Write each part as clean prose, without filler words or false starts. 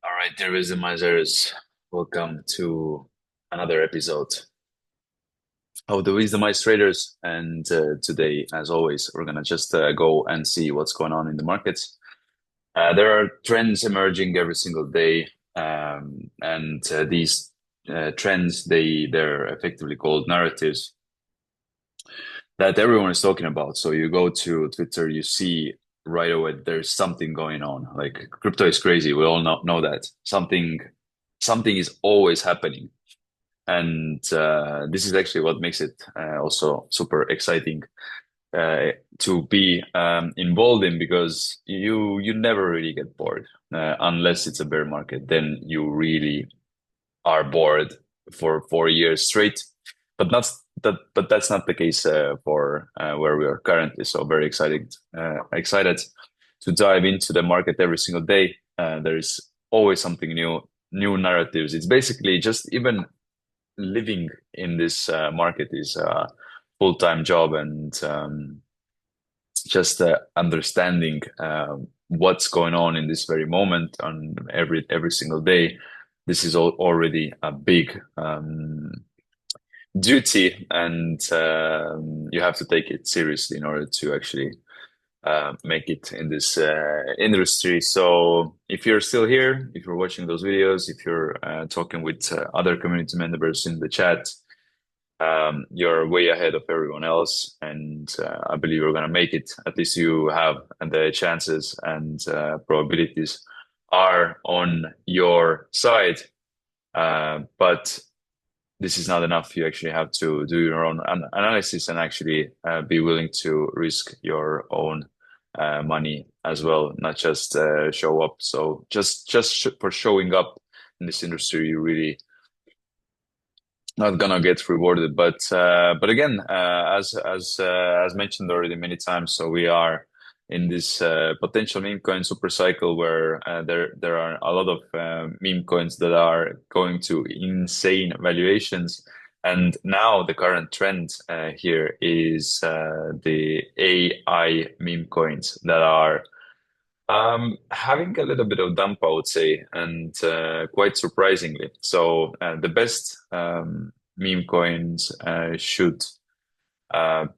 All right, dear Wisdomizers, welcome to another episode of the Wisdomized Traders. And today, as always, we're gonna just go and see what's going on in the markets. There are trends emerging every single day, and these trends they're effectively called narratives that everyone is talking about. So you go to Twitter, you see right away there's something going on. Like crypto is crazy. We all know that something is always happening, and this is actually what makes it also super exciting to be involved in, because you never really get bored unless it's a bear market. Then you really are bored for 4 years straight. But that's not the case for where we are currently. So very excited to dive into the market every single day. There is always something new narratives. It's basically just even living in this market is a full-time job, and just understanding what's going on in this very moment on every single day. This is already a big duty, and you have to take it seriously in order to actually make it in this industry. So if you're still here, if you're watching those videos, if you're talking with other community members in the chat, you're way ahead of everyone else, and I believe you're gonna make it. At least you have the chances, and probabilities are on your side. But this is not enough. You actually have to do your own analysis and actually be willing to risk your own money as well, not just show up. So just for showing up in this industry, you really not gonna get rewarded. But again, as mentioned already many times, so we are in this potential meme coin super cycle where there are a lot of meme coins that are going to insane valuations. And now the current trend here is the AI meme coins that are having a little bit of dump, I would say, and quite surprisingly. So the best meme coins should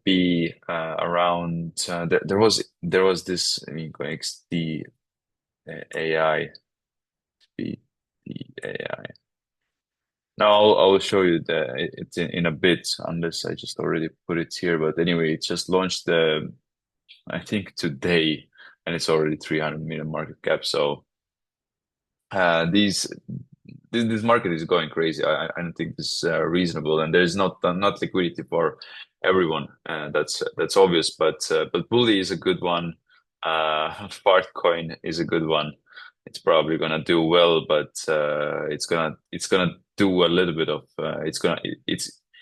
be around. There was this meme coin XD AI, the AI. Now I'll show you it's in a bit, unless I just already put it here. But anyway, it just launched I think today, and it's already 300 million market cap. So uh, these this market is going crazy. I don't think this is reasonable, and there's not liquidity for everyone. That's obvious. But Bully is a good one. Fartcoin is a good one. It's probably gonna do well, but it's gonna do a little bit of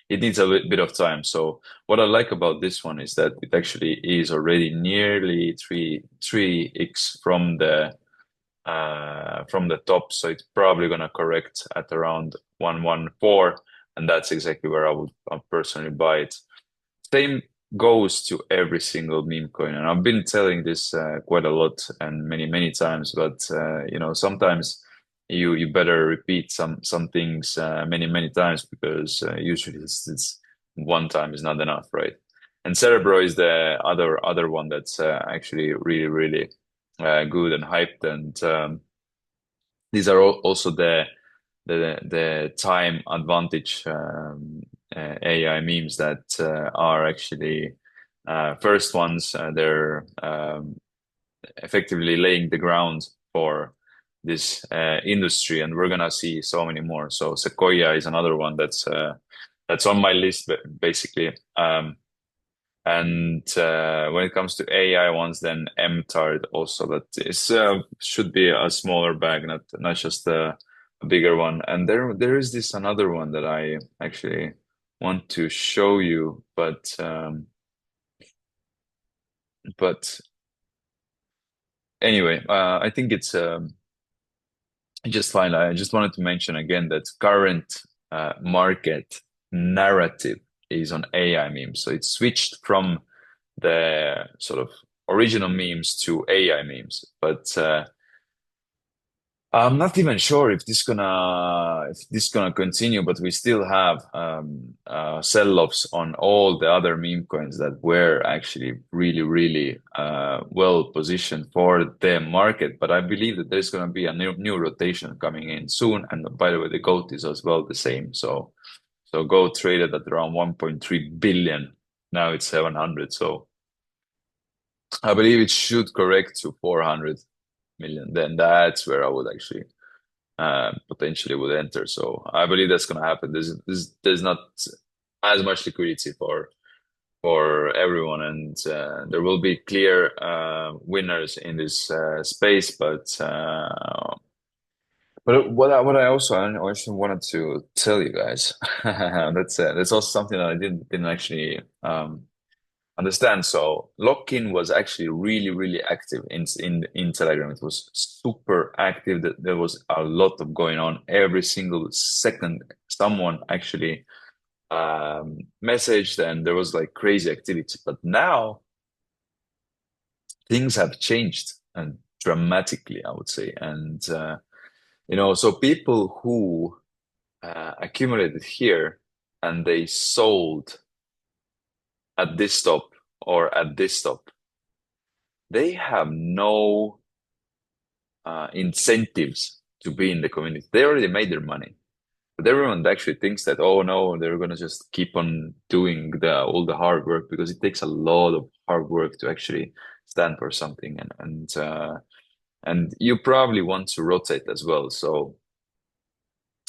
it needs a little bit of time. So what I like about this one is that it actually is already nearly three x from the top. So it's probably gonna correct at around 114, and that's exactly where I personally buy it. Same goes to every single meme coin, and I've been telling this quite a lot and many times. But sometimes you better repeat some things many times, because usually it's one time is not enough, right? And Cerebro is the other one that's actually really good and hyped, and these are also the time advantage AI memes that are actually first ones. They're effectively laying the ground for this industry, and we're gonna see so many more. So Sequoia is another one that's on my list, basically. And when it comes to AI ones, then MTARD also, but this should be a smaller bag, not just a bigger one. And there is this another one that I actually want to show you, but anyway, I think it's just fine. I just wanted to mention again that current market narrative is on AI memes. So it switched from the sort of original memes to AI memes. But I'm not even sure if this gonna continue, but we still have sell-offs on all the other meme coins that were actually really well positioned for the market. But I believe that there's gonna be a new rotation coming in soon. And by the way, the GOAT is as well the same. So GOAT traded at around 1.3 billion. Now it's 700. So I believe it should correct to 400 million. Then that's where I would actually potentially would enter. So I believe that's going to happen. There's not as much liquidity for everyone, and there will be clear winners in this space. But what I also wanted to tell you guys that's also something that I didn't actually understand. So lock-in was actually really active in Telegram. It was super active. That there was a lot of going on every single second. Someone actually messaged, and there was like crazy activity. But now things have changed and dramatically, I would say. And so people who accumulated here and they sold at this stop or at this stop, they have no incentives to be in the community. They already made their money. But everyone actually thinks that, oh no, they're gonna just keep on doing all the hard work, because it takes a lot of hard work to actually stand for something, and you probably want to rotate as well. So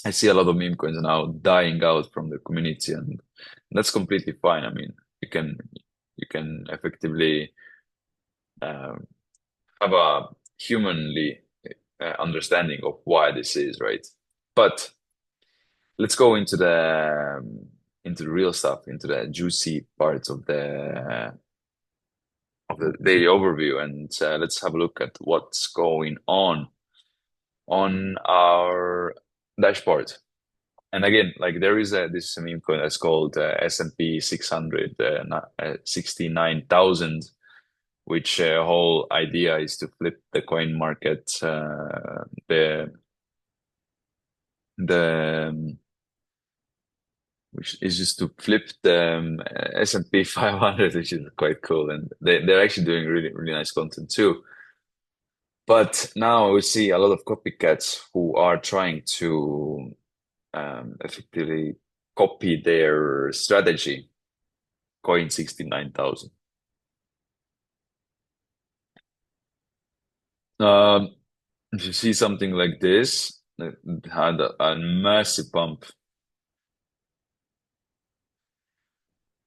I see a lot of meme coins now dying out from the community, and that's completely fine. I mean, you can effectively um, have a humanly understanding of why this is, right? But let's go into the real stuff, into the juicy parts of the daily overview, and let's have a look at what's going on our dashboard. And again, like there is this meme coin that's called S&P 600 69,000, which whole idea is to flip the coin market, the which is just to flip the S&P 500, which is quite cool, and they're actually doing really nice content too. But now we see a lot of copycats who are trying to effectively copy their strategy, coin 69,000. Um, if you see something like this, that had a massive pump,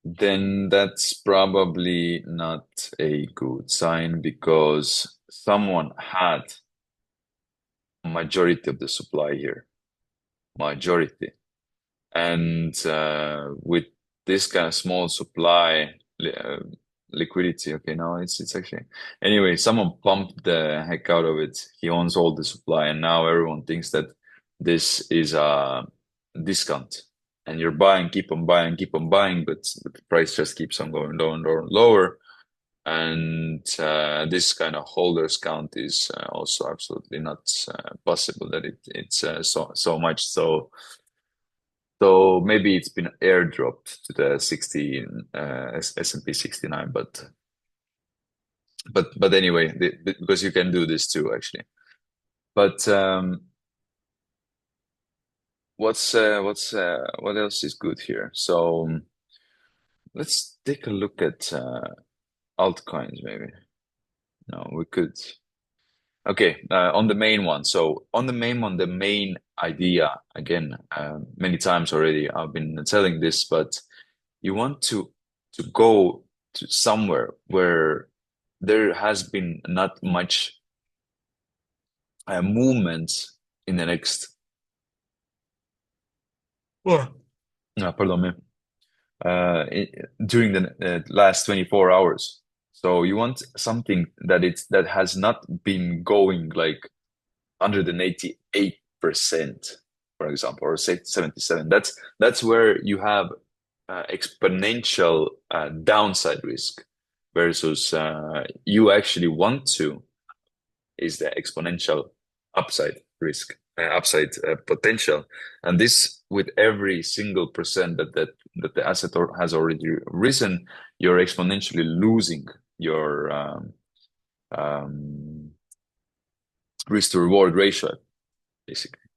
then that's probably not a good sign, because someone had a majority of the supply here, majority. And with this kind of small supply, liquidity, okay, no, it's actually anyway. Someone pumped the heck out of it. He owns all the supply, and now everyone thinks that this is a discount, and you're buying, keep on buying, but the price just keeps on going lower and lower and lower. And this kind of holders count is also absolutely not possible, that it's so much. So maybe it's been airdropped to the 16 S&P 69, but anyway, because you can do this too, actually. But what else is good here? So let's take a look at altcoins, maybe. No, we could. Okay, on the main one. So on the main one, the main idea, again, many times already I've been telling this, but you want to go to somewhere where there has been not much movement in the next. Oh. Pardon me. During the last 24 hours. So you want something that has not been going like 188%, for example, or say 77. That's where you have exponential downside risk, versus you actually want to is the exponential upside. risk, upside potential. And this, with every single percent that the asset has already risen, you're exponentially losing your risk to reward ratio, basically.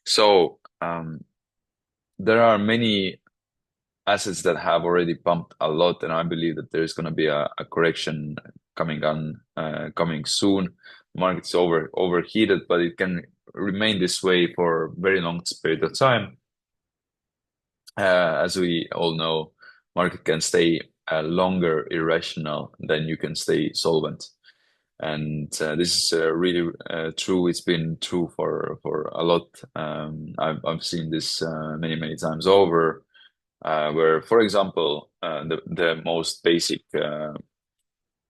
So there are many assets that have already pumped a lot, and I believe that there's going to be a correction coming soon. Market's overheated, but it can remain this way for a very long period of time. As we all know, market can stay longer irrational than you can stay solvent. And this is really true. It's been true for a lot. I've seen this many times over, where, for example, the most basic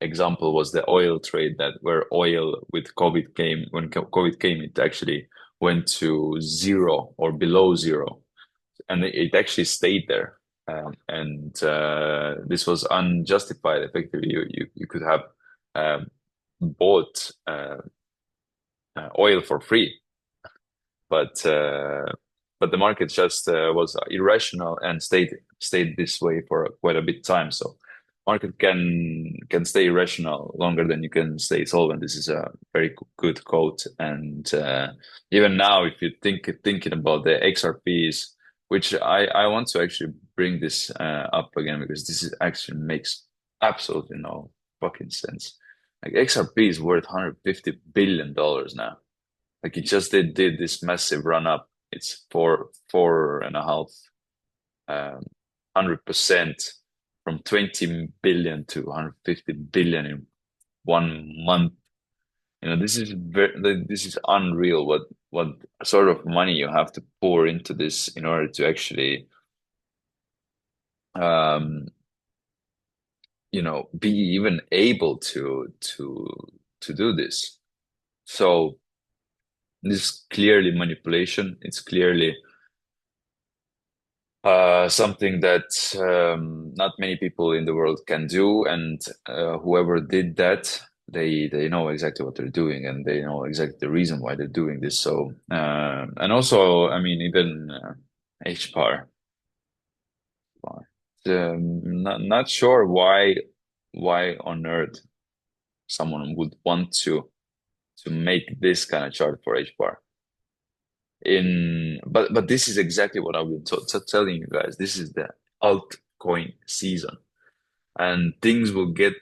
example was the oil trade, that where oil with COVID came. When COVID came, it actually went to zero or below zero, and it actually stayed there. And this was unjustified. Effectively, you could have bought oil for free, but the market just was irrational and stayed this way for quite a bit time. So market can stay irrational longer than you can stay solvent. This is a very good quote. And even now, if you thinking about the XRPs, which I want to actually bring this up again, because this is actually makes absolutely no fucking sense. Like, XRP is worth $150 billion now. Like, it just did this massive run up. It's four and a half 100% from 20 billion to 150 billion in 1 month. This is unreal. What sort of money you have to pour into this in order to actually be even able to do this. So this is clearly manipulation. It's clearly something that not many people in the world can do, and whoever did that, they know exactly what they're doing, and they know exactly the reason why they're doing this. So and also, I mean, even HBAR, not sure why on earth someone would want to make this kind of chart for HBAR. But this is exactly what I've been telling you guys. This is the altcoin season, and things will get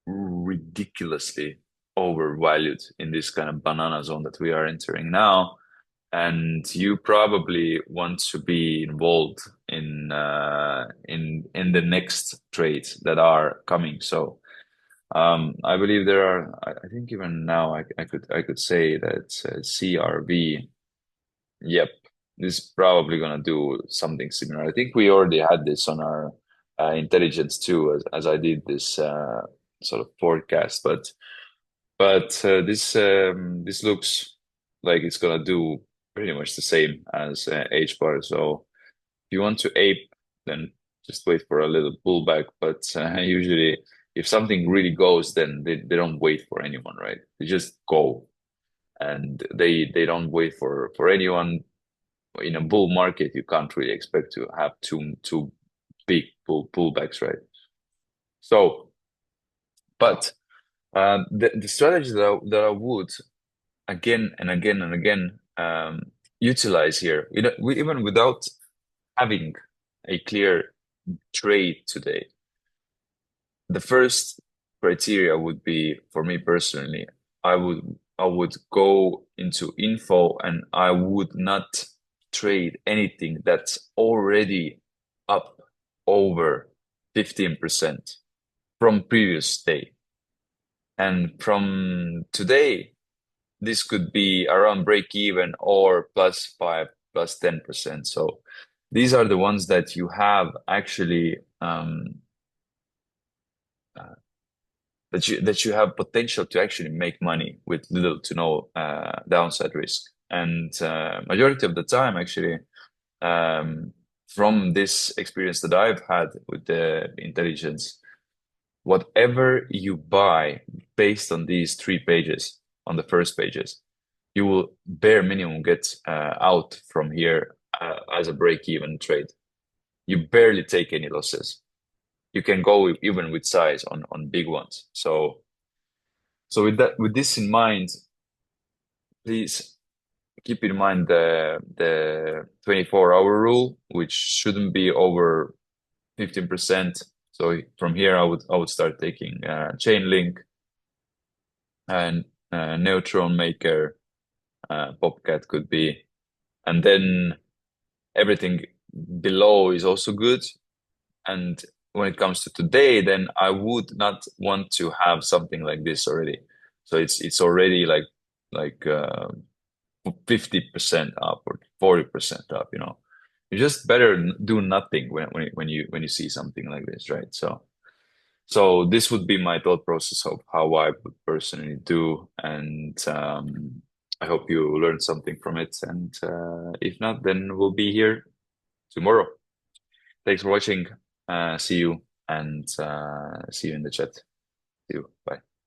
ridiculously overvalued in this kind of banana zone that we are entering now. And you probably want to be involved in the next trades that are coming. So I believe there are. I think even now I could say that CRV. Yep, this is probably gonna do something similar. I think we already had this on our intelligence too, as I did this sort of forecast. But this looks like it's gonna do pretty much the same as HBAR. So if you want to ape, then just wait for a little pullback. But usually, if something really goes, then they don't wait for anyone, right? They just go, and they don't wait for anyone. In a bull market, you can't really expect to have two big pullbacks, right? So, but the strategy that I would again and again and again utilize here, even without having a clear trade today, the first criteria would be, for me personally, I would go into info, and I would not trade anything that's already up over 15% from previous day. And from today, this could be around break even or +5, +10%. So these are the ones that you have actually that you have potential to actually make money with little to no downside risk. And majority of the time, actually, from this experience that I've had with the intelligence, whatever you buy based on these 3 pages, on the first pages, you will bare minimum get out from here as a break-even trade. You barely take any losses. You can go even with size on big ones. So with this in mind, please keep in mind the 24-hour rule, which shouldn't be over 15%. So from here, I would start taking Chainlink and Neutron Maker, Popcat could be, and then everything below is also good. And when it comes to today, then I would not want to have something like this already. So it's already like 50% up or 40% up, you know. You just better do nothing when you see something like this, right? So this would be my thought process of how I would personally do, and I hope you learned something from it. And if not, then we'll be here tomorrow. Thanks for watching. See you and see you in the chat. See you. Bye.